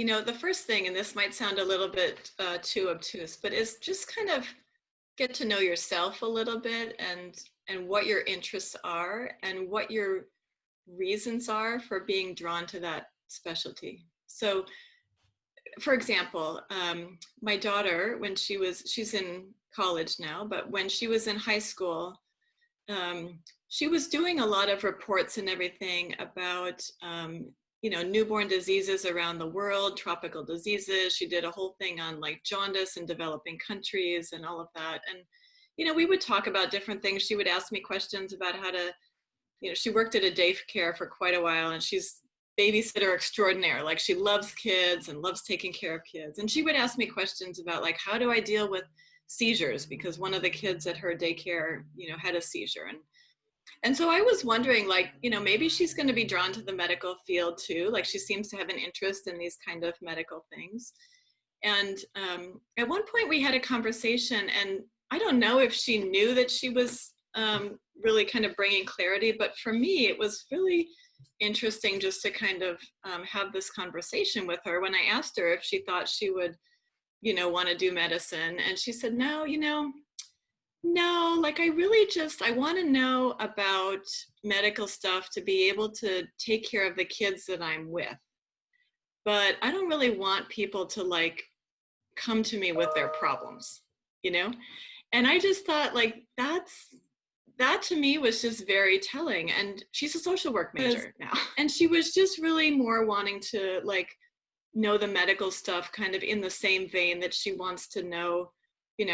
The first thing, and this might sound a little bit too obtuse, but is just kind of get to know yourself a little bit and what your interests are and what your reasons are for being drawn to that specialty. So, for example, my daughter, when she's in college now, but when she was in high school, she was doing a lot of reports and everything about newborn diseases around the world, tropical diseases. She did a whole thing on like jaundice in developing countries and all of that. And we would talk about different things. She would ask me questions about how to, she worked at a daycare for quite a while, and she's babysitter extraordinaire. Like, she loves kids and loves taking care of kids. And she would ask me questions about like, how do I deal with seizures? Because one of the kids at her daycare, had a seizure. And so I was wondering, like, maybe she's going to be drawn to the medical field too. Like, she seems to have an interest in these kind of medical things. And at one point we had a conversation, and I don't know if she knew that she was really kind of bringing clarity, but for me, it was really interesting just to kind of have this conversation with her when I asked her if she thought she would, want to do medicine. And she said, no, no, like I want to know about medical stuff to be able to take care of the kids that I'm with. But I don't really want people to like come to me with their problems, And I just thought, like, that to me was just very telling. And she's a social work major now. And she was just really more wanting to like know the medical stuff kind of in the same vein that she wants to know,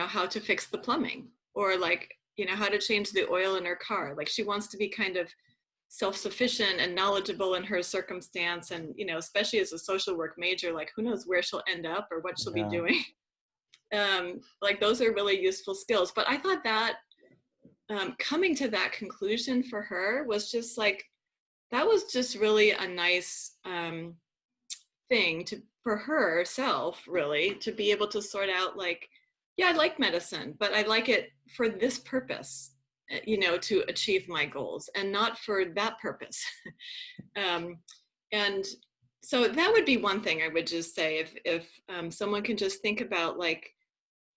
how to fix the plumbing, or like, how to change the oil in her car. Like, she wants to be kind of self-sufficient and knowledgeable in her circumstance. And, especially as a social work major, like, who knows where she'll end up or what she'll be doing. Like, those are really useful skills. But I thought that coming to that conclusion for her was just like, that was just really a nice thing for herself, really, to be able to sort out, like, yeah, I like medicine, but I like it for this purpose, to achieve my goals, and not for that purpose. And so that would be one thing I would just say, if someone can just think about, like,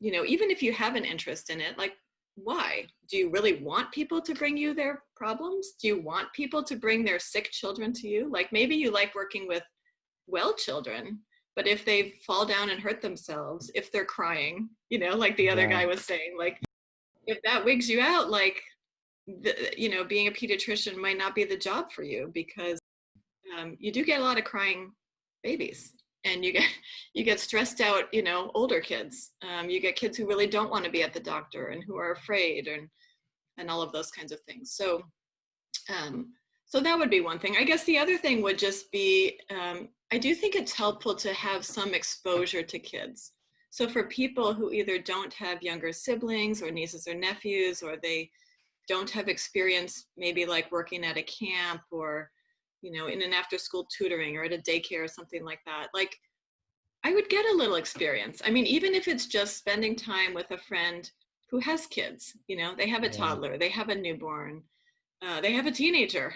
even if you have an interest in it, like, why? Do you really want people to bring you their problems? Do you want people to bring their sick children to you? Like, maybe you like working with well children, but if they fall down and hurt themselves, if they're crying, like the other guy was saying, like, if that wigs you out, like, being a pediatrician might not be the job for you, because you do get a lot of crying babies, and you get stressed out, older kids. You get kids who really don't want to be at the doctor and who are afraid, and all of those kinds of things. So that would be one thing. I guess the other thing would just be, I do think it's helpful to have some exposure to kids. So for people who either don't have younger siblings or nieces or nephews, or they don't have experience maybe like working at a camp, or, in an after-school tutoring or at a daycare or something like that, like, I would get a little experience. I mean, even if it's just spending time with a friend who has kids, they have a toddler, they have a newborn, they have a teenager,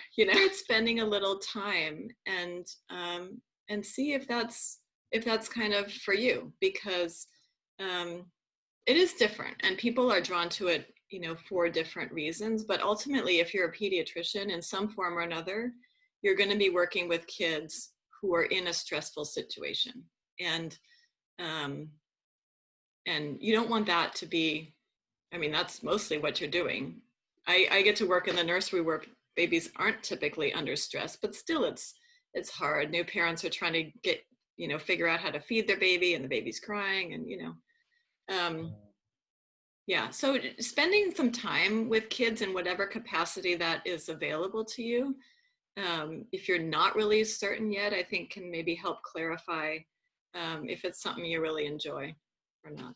spending a little time and see if that's kind of for you, because it is different, and people are drawn to it, for different reasons. But ultimately, if you're a pediatrician in some form or another, you're going to be working with kids who are in a stressful situation. And you don't want that to be, I mean, that's mostly what you're doing. I get to work in the nursery where babies aren't typically under stress, but still it's hard. New parents are trying to get, figure out how to feed their baby, and the baby's crying, and, yeah. So spending some time with kids in whatever capacity that is available to you, if you're not really certain yet, I think can maybe help clarify if it's something you really enjoy or not.